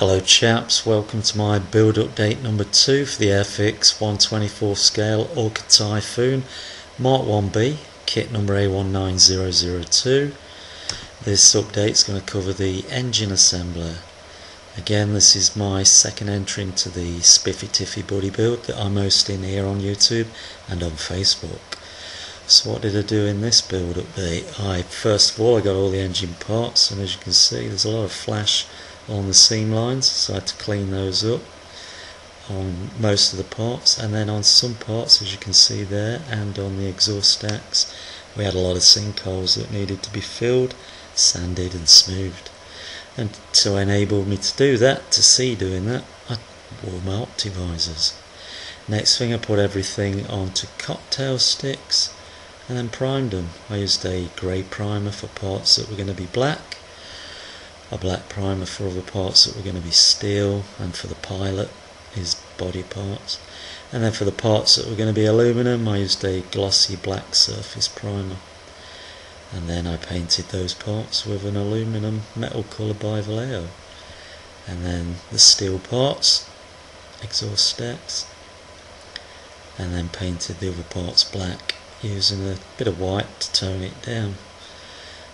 Hello chaps, welcome to my build update number 2 for the Airfix 1/24 scale Orca Typhoon Mk.1b, kit number A19002. This update is going to cover the engine assembler. Again, this is my second entry into the Spiffy Tiffy Buddy build that I'm hosting here on YouTube and on Facebook. So what did I do in this build update? First of all I got all the engine parts, and as you can see there's a lot of flash on the seam lines, so I had to clean those up on most of the parts, and then on some parts, as you can see there, and on the exhaust stacks, we had a lot of sinkholes that needed to be filled, sanded and smoothed. And to enable me to do that, doing that, I wore my optivisors. Next thing, I put everything onto cocktail sticks and then primed them. I used a grey primer for parts that were going to be black, a black primer for other parts that were going to be steel, and for the pilot, his body parts. And then for the parts that were going to be aluminium, I used a glossy black surface primer. And then I painted those parts with an aluminium metal colour by Vallejo. And then the steel parts, exhaust stacks, and then painted the other parts black using a bit of white to tone it down.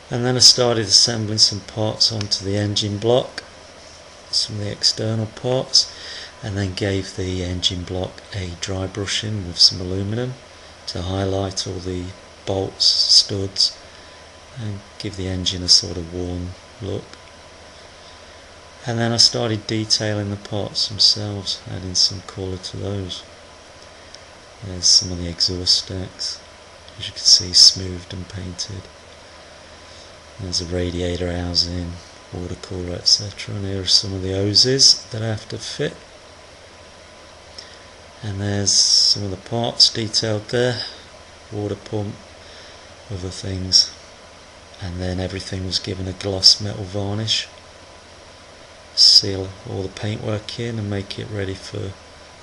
And then I started assembling some parts onto the engine block, some of the external parts, and then gave the engine block a dry brushing with some aluminium to highlight all the bolts, studs, and give the engine a sort of worn look. And then I started detailing the parts themselves, adding some colour to those. There's some of the exhaust stacks, as you can see, smoothed and painted. There's a radiator housing, water cooler, etc. And here are some of the hoses that I have to fit. And there's some of the parts detailed there, water pump, other things. And then everything was given a gloss metal varnish, seal all the paintwork in and make it ready for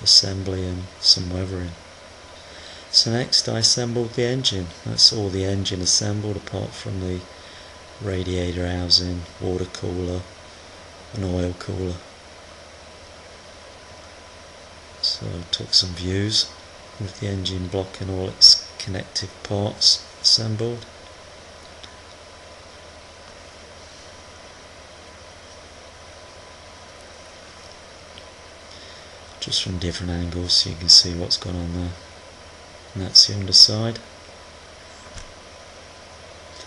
assembly and some weathering. So next I assembled the engine. That's all the engine assembled apart from the radiator housing, water cooler and oil cooler. So I took some views with the engine block and all its connective parts assembled. Just from different angles so you can see what's gone on there. And that's the underside.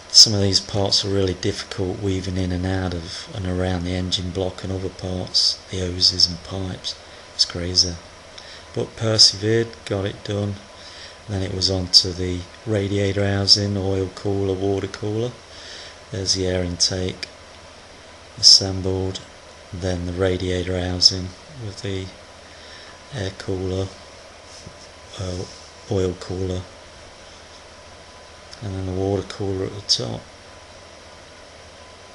Some of these parts are really difficult weaving in and out of and around the engine block and other parts, the hoses and pipes. It's crazy. But persevered, got it done. And then it was on to the radiator housing, oil cooler, water cooler. There's the air intake assembled. Then the radiator housing with the air cooler, oil cooler, and then the water cooler at the top.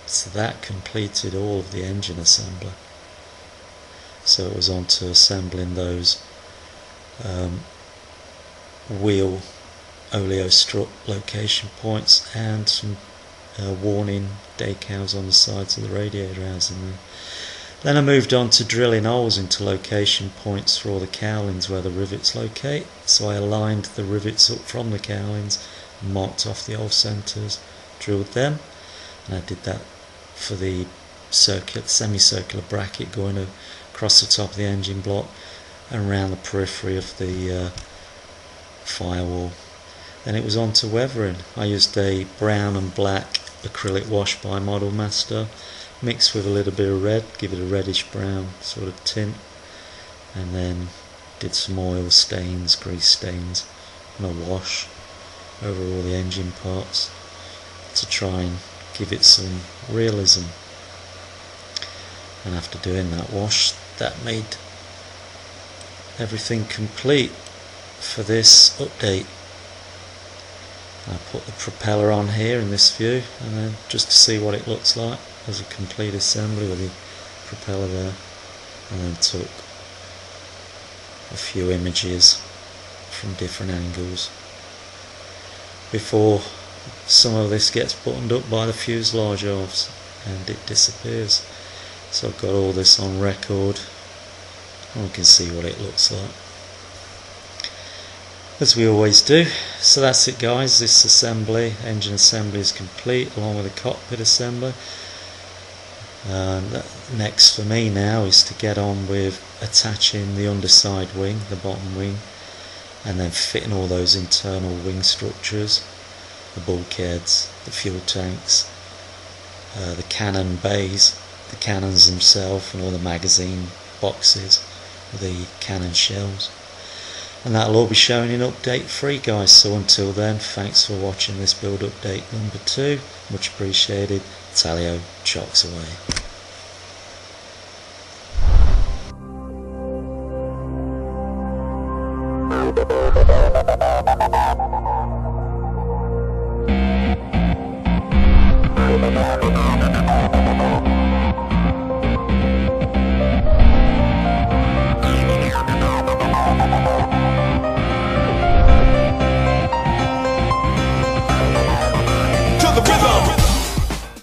So that completed all of the engine assembly. So it was on to assembling those wheel oleo strut location points and some warning decals on the sides of the radiator housing there. Then I moved on to drilling holes into location points for all the cowlings where the rivets locate. So I aligned the rivets up from the cowlings, marked off the hole centres, drilled them, and I did that for the semicircular bracket going across the top of the engine block and around the periphery of the firewall. Then it was on to weathering. I used a brown and black acrylic wash by Model Master, mixed with a little bit of red, give it a reddish brown sort of tint, and then did some oil stains, grease stains, and a wash over all the engine parts to try and give it some realism. And after doing that wash, that made everything complete for this update. I put the propeller on here in this view, and then just to see what it looks like as a complete assembly with the propeller there, and then took a few images from different angles before some of this gets buttoned up by the fuselage halves and it disappears. So I've got all this on record, and we can see what it looks like, as we always do. So that's it guys, this assembly, engine assembly is complete along with the cockpit assembly. And next for me now is to get on with attaching the underside wing, the bottom wing, and then fitting all those internal wing structures, the bulkheads, the fuel tanks, the cannon bays, the cannons themselves, and all the magazine boxes, the cannon shells. And that'll all be shown in update 3 guys. So until then, thanks for watching this build update number 2, much appreciated. Talio chocks away.